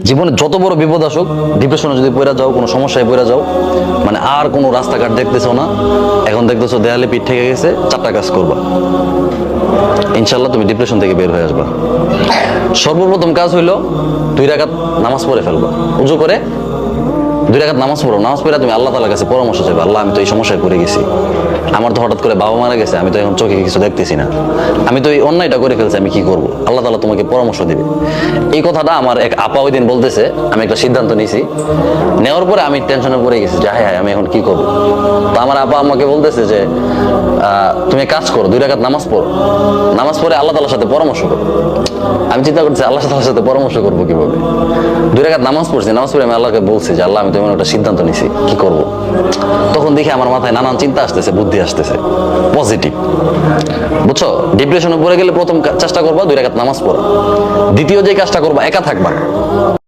জীবনে যত বড় বিপদ আসুক, ডিপ্রেশনে যদি পড়ে যাও, কোনো সমস্যায় পড়ে যাও, মানে আর কোনো রাস্তাঘাট দেখতেছো না, এখন দেখতেছো দেয়ালে পিঠ থেকে গেছে, চারটা কাজ করবা, ইনশাল্লাহ তুমি ডিপ্রেশন থেকে বের হয়ে আসবা। সর্বপ্রথম কাজ হইলো 2 রাকাত নামাজ পড়ে ফেলবা। উযু করে 2 রাকাত নামাজ পড়ো। নামাজ পড়ে তুমি আল্লাহ তাআলার কাছে পরামর্শ চাইবা, আল্লাহ আমি তো এই সমস্যায় পড়ে গেছি, আমার তো হঠাৎ করে বাবা মারা গেছে, আমি তো এখন চোখে কিছু দেখতেছি না, আমি তো এই অন্যায়টা করে ফেলছি, আমি কি করব? আল্লাহ তাআলা তোমাকে পরামর্শ দিবে। এই কথাটা আমার এক আপা ওই দিন বলতেছে, আমি একটা সিদ্ধান্ত নিয়েছি, নেওয়ার পরে আমি টেনশনে পড়ে গেছি যে হায় হায় আমি এখন কি করব। তো আমার আপা আমাকে বলতেছে যে তুমি কাজ করো, 2 রাকাত নামাজ পড়ো, নামাজ পড়ে আল্লাহ তাআলার সাথে পরামর্শ করো। আমি চিন্তা করতেছি আল্লাহ তাআলার সাথে পরামর্শ করবো কিভাবে। 2 রাকাত নামাজ পড়ছি, নামাজ পড়ে আমি আল্লাহকে বলছি যে আল্লাহ আমি তো এমন একটা সিদ্ধান্ত নিছি, কি করব। তখন দেখি আমার মাথায় নানান চিন্তা আসতেছে, বুদ্ধি আসতেছে, পজিটিভ, বুঝছো? ডিপ্রেশনে পড়ে গেলে প্রথম চেষ্টা করবা 2 রাকাত নামাজ পড়া। দ্বিতীয় যে কাজটা করবা, একা থাকবা।